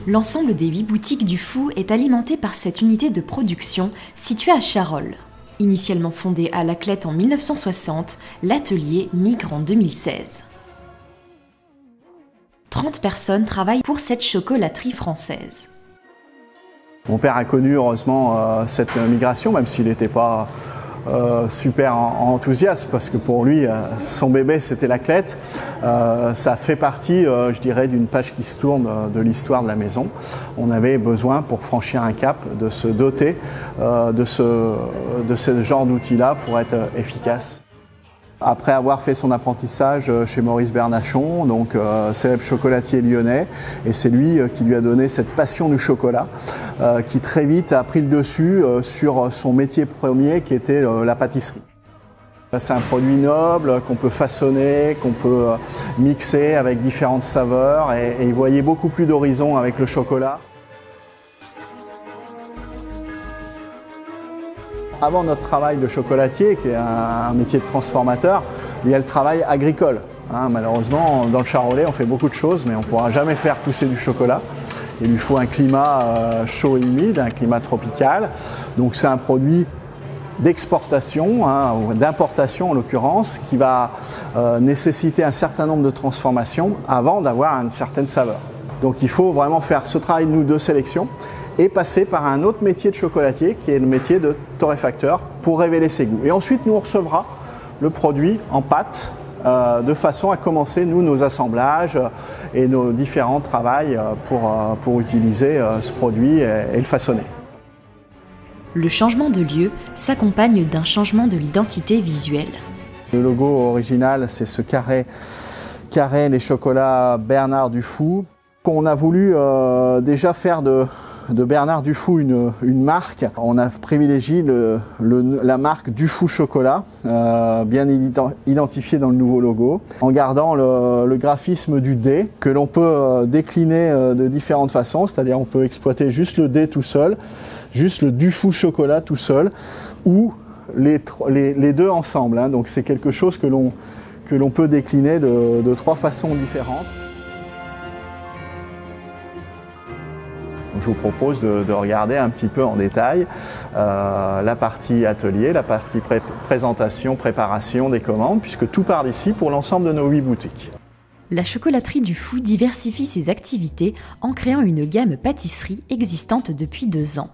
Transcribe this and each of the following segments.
L'ensemble des 8 boutiques du Fou est alimenté par cette unité de production située à Charolles. Initialement fondé à Laclette en 1960, l'atelier migre en 2016. 30 personnes travaillent pour cette chocolaterie française. Mon père a connu heureusement cette migration, même s'il n'était pas super enthousiaste, parce que pour lui, son bébé c'était Laclette. Ça fait partie, je dirais, d'une page qui se tourne de l'histoire de la maison. On avait besoin, pour franchir un cap, de se doter de ce genre d'outils-là pour être efficace. Après avoir fait son apprentissage chez Maurice Bernachon, donc célèbre chocolatier lyonnais, et c'est lui qui lui a donné cette passion du chocolat, qui très vite a pris le dessus sur son métier premier qui était la pâtisserie. C'est un produit noble qu'on peut façonner, qu'on peut mixer avec différentes saveurs, et il voyait beaucoup plus d'horizons avec le chocolat. Avant notre travail de chocolatier, qui est un métier de transformateur, il y a le travail agricole. Malheureusement, dans le Charolais, on fait beaucoup de choses, mais on ne pourra jamais faire pousser du chocolat. Il lui faut un climat chaud et humide, un climat tropical. Donc c'est un produit d'exportation, ou d'importation en l'occurrence, qui va nécessiter un certain nombre de transformations avant d'avoir une certaine saveur. Donc il faut vraiment faire ce travail de sélection et passer par un autre métier de chocolatier qui est le métier de torréfacteur pour révéler ses goûts. Et ensuite, nous on recevra le produit en pâte de façon à commencer, nous, nos assemblages et nos différents travails pour utiliser ce produit et le façonner. Le changement de lieu s'accompagne d'un changement de l'identité visuelle. Le logo original, c'est ce carré les chocolats Bernard Dufour. On a voulu déjà faire de Bernard Dufour une marque. On a privilégié la marque Dufour Chocolat, bien identifiée dans le nouveau logo, en gardant le graphisme du D, que l'on peut décliner de différentes façons, c'est-à-dire on peut exploiter juste le D tout seul, juste le Dufour Chocolat tout seul, ou les deux ensemble. Donc c'est quelque chose que l'on peut décliner de 3 façons différentes. Je vous propose de regarder un petit peu en détail la partie atelier, la partie présentation, préparation des commandes, puisque tout part d'ici pour l'ensemble de nos 8 boutiques. La chocolaterie du Fou diversifie ses activités en créant une gamme pâtisserie existante depuis 2 ans.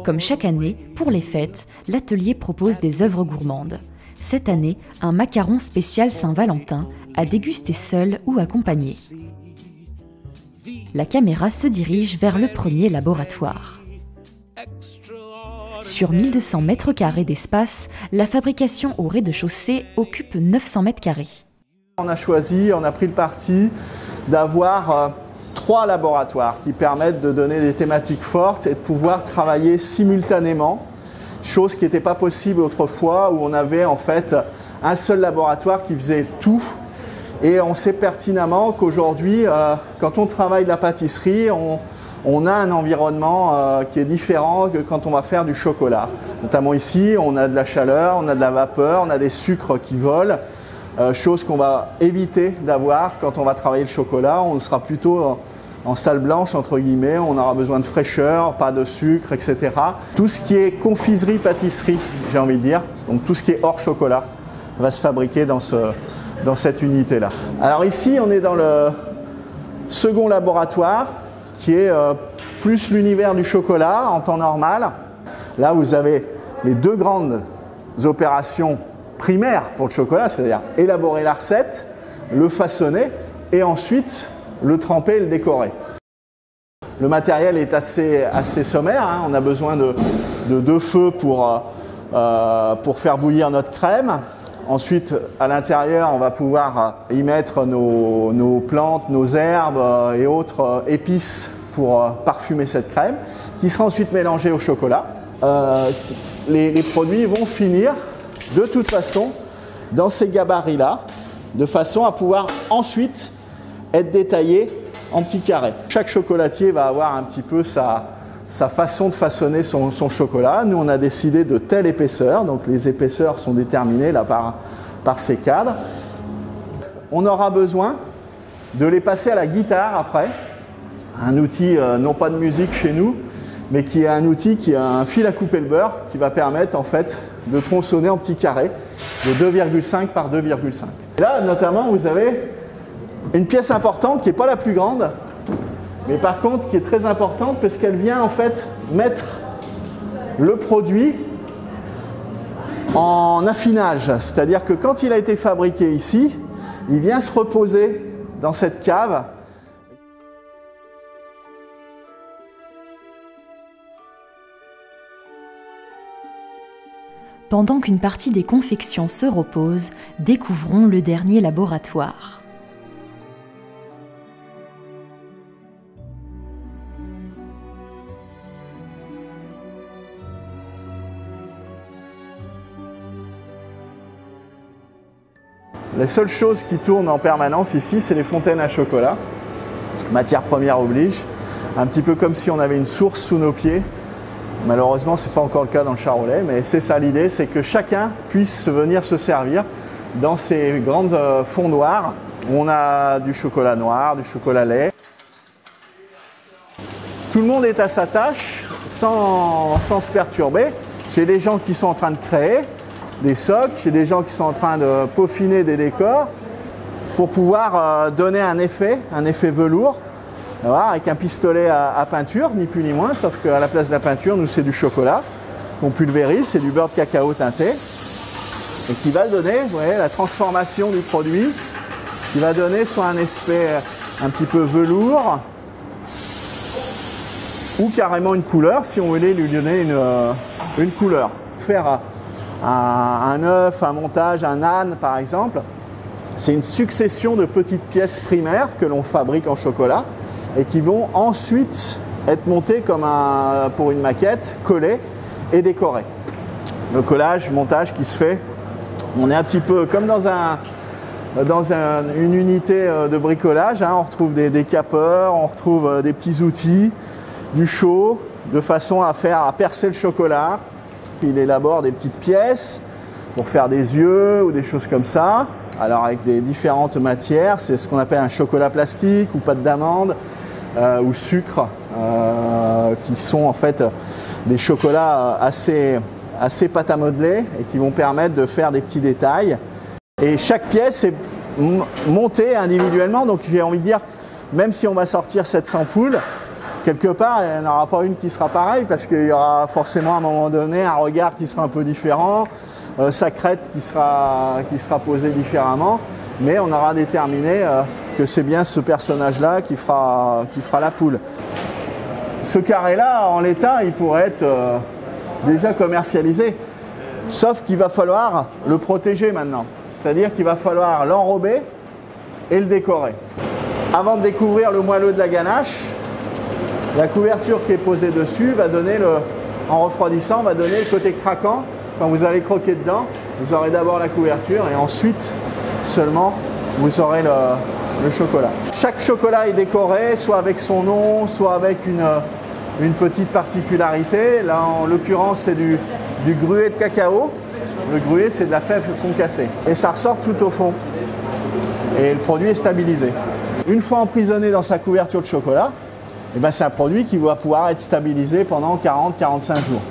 Comme chaque année, pour les fêtes, l'atelier propose des œuvres gourmandes. Cette année, un macaron spécial Saint-Valentin à déguster seul ou accompagné. La caméra se dirige vers le premier laboratoire. Sur 1200 mètres carrés d'espace, la fabrication au rez-de-chaussée occupe 900 mètres carrés. On a pris le parti d'avoir 3 laboratoires qui permettent de donner des thématiques fortes et de pouvoir travailler simultanément, chose qui n'était pas possible autrefois où on avait en fait un seul laboratoire qui faisait tout. Et on sait pertinemment qu'aujourd'hui, quand on travaille la pâtisserie, on a un environnement qui est différent que quand on va faire du chocolat. Notamment ici, on a de la chaleur, on a de la vapeur, on a des sucres qui volent, chose qu'on va éviter d'avoir quand on va travailler le chocolat. On sera plutôt en salle blanche, entre guillemets, on aura besoin de fraîcheur, pas de sucre, etc. Tout ce qui est confiserie, pâtisserie, j'ai envie de dire, donc tout ce qui est hors chocolat, va se fabriquer dans cette unité-là. Alors ici, on est dans le second laboratoire, qui est plus l'univers du chocolat en temps normal. Là, vous avez les 2 grandes opérations primaires pour le chocolat, c'est-à-dire élaborer la recette, le façonner et ensuite le tremper et le décorer. Le matériel est assez sommaire, on a besoin de 2 feux pour faire bouillir notre crème. Ensuite, à l'intérieur, on va pouvoir y mettre nos plantes, nos herbes et autres épices pour parfumer cette crème, qui sera ensuite mélangée au chocolat. Les produits vont finir de toute façon dans ces gabarits-là, de façon à pouvoir ensuite être détaillés en petits carrés. Chaque chocolatier va avoir un petit peu sa façon de façonner son chocolat. Nous, on a décidé de telle épaisseur, donc les épaisseurs sont déterminées là par ces cadres. On aura besoin de les passer à la guitare après, un outil non pas de musique chez nous, mais qui est un outil qui a un fil à couper le beurre qui va permettre en fait de tronçonner en petits carrés de 2,5 par 2,5. Là, notamment, vous avez une pièce importante qui n'est pas la plus grande, mais par contre qui est très importante parce qu'elle vient en fait mettre le produit en affinage. C'est-à-dire que quand il a été fabriqué ici, il vient se reposer dans cette cave. Pendant qu'une partie des confections se repose, découvrons le dernier laboratoire. Les seules choses qui tournent en permanence ici, c'est les fontaines à chocolat. Matière première oblige. Un petit peu comme si on avait une source sous nos pieds. Malheureusement, ce n'est pas encore le cas dans le Charolais, mais c'est ça l'idée, c'est que chacun puisse venir se servir dans ces grandes fondoirs où on a du chocolat noir, du chocolat lait. Tout le monde est à sa tâche sans se perturber. J'ai des gens qui sont en train de créer des socles, j'ai des gens qui sont en train de peaufiner des décors pour pouvoir donner un effet velours. Voilà, avec un pistolet à peinture, ni plus ni moins, sauf qu'à la place de la peinture, nous c'est du chocolat qu'on pulvérise, c'est du beurre de cacao teinté et qui va donner, vous voyez, la transformation du produit, qui va donner soit un aspect un petit peu velours ou carrément une couleur si on voulait lui donner une couleur. Faire un œuf, un montage, un âne par exemple, c'est une succession de petites pièces primaires que l'on fabrique en chocolat et qui vont ensuite être montées comme pour une maquette, collées et décorées. Le collage, montage qui se fait, on est un petit peu comme dans une unité de bricolage, hein, on retrouve des capeurs, on retrouve des petits outils, du chaud, de façon à percer le chocolat. Puis il élabore des petites pièces pour faire des yeux ou des choses comme ça. Alors avec des différentes matières, c'est ce qu'on appelle un chocolat plastique ou pâte d'amande ou sucre, qui sont en fait des chocolats assez pâte à modeler et qui vont permettre de faire des petits détails. Et chaque pièce est montée individuellement, donc j'ai envie de dire, même si on va sortir 700 poules, quelque part, il n'y en aura pas une qui sera pareille parce qu'il y aura forcément à un moment donné un regard qui sera un peu différent, sa crête qui sera posée différemment, mais on aura déterminé que c'est bien ce personnage-là qui fera la poule. Ce carré-là, en l'état, il pourrait être déjà commercialisé, sauf qu'il va falloir le protéger maintenant. C'est-à-dire qu'il va falloir l'enrober et le décorer. Avant de découvrir le moelleux de la ganache, la couverture qui est posée dessus va donner, en refroidissant, va donner le côté craquant. Quand vous allez croquer dedans, vous aurez d'abord la couverture et ensuite seulement vous aurez le chocolat. Chaque chocolat est décoré, soit avec son nom, soit avec une petite particularité. Là, en l'occurrence, c'est du gruet de cacao. Le gruet, c'est de la fève concassée. Et ça ressort tout au fond. Et le produit est stabilisé. Une fois emprisonné dans sa couverture de chocolat, eh ben, c'est un produit qui va pouvoir être stabilisé pendant 40-45 jours.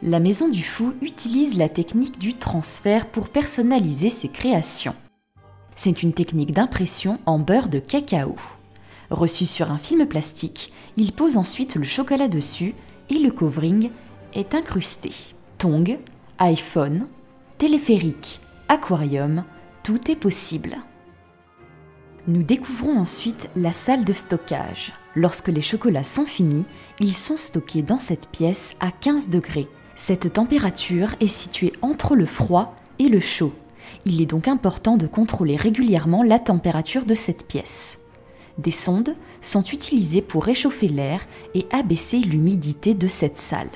La Maison du Fou utilise la technique du transfert pour personnaliser ses créations. C'est une technique d'impression en beurre de cacao. Reçu sur un film plastique, il pose ensuite le chocolat dessus et le covering est incrusté. Tongs, iPhone, téléphérique, aquarium, tout est possible. Nous découvrons ensuite la salle de stockage. Lorsque les chocolats sont finis, ils sont stockés dans cette pièce à 15 degrés, Cette température est située entre le froid et le chaud. Il est donc important de contrôler régulièrement la température de cette pièce. Des sondes sont utilisées pour réchauffer l'air et abaisser l'humidité de cette salle.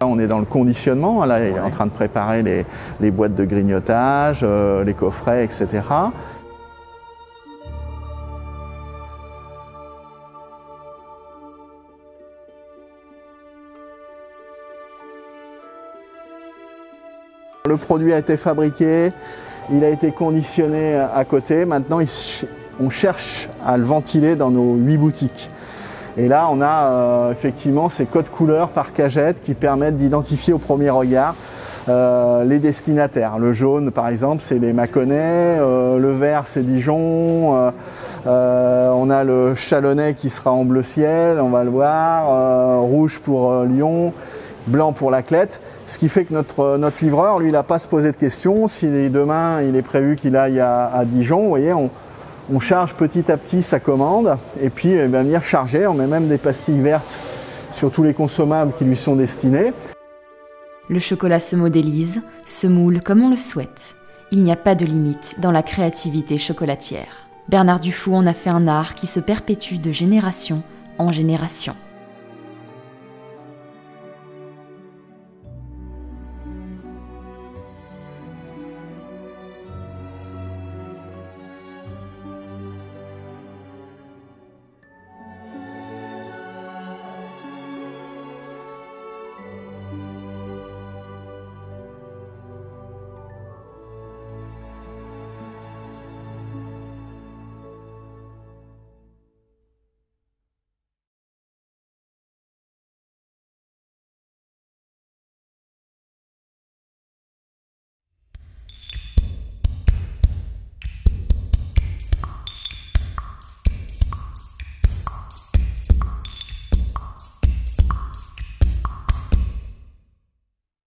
On est dans le conditionnement, là il est en train de préparer les boîtes de grignotage, les coffrets, etc. Le produit a été fabriqué, il a été conditionné à côté. Maintenant, on cherche à le ventiler dans nos 8 boutiques. Et là, on a effectivement ces codes couleurs par cagette qui permettent d'identifier au premier regard les destinataires. Le jaune, par exemple, c'est les Mâconnais, le vert, c'est Dijon, on a le Chalonnais qui sera en bleu ciel, on va le voir, rouge pour Lyon, blanc pour Laclette. Ce qui fait que notre livreur, lui, il n'a pas à se poser de questions. Si demain, il est prévu qu'il aille à Dijon, vous voyez, on charge petit à petit sa commande et puis il va venir charger. On met même des pastilles vertes sur tous les consommables qui lui sont destinés. Le chocolat se modélise, se moule comme on le souhaite. Il n'y a pas de limite dans la créativité chocolatière. Bernard Dufour en a fait un art qui se perpétue de génération en génération.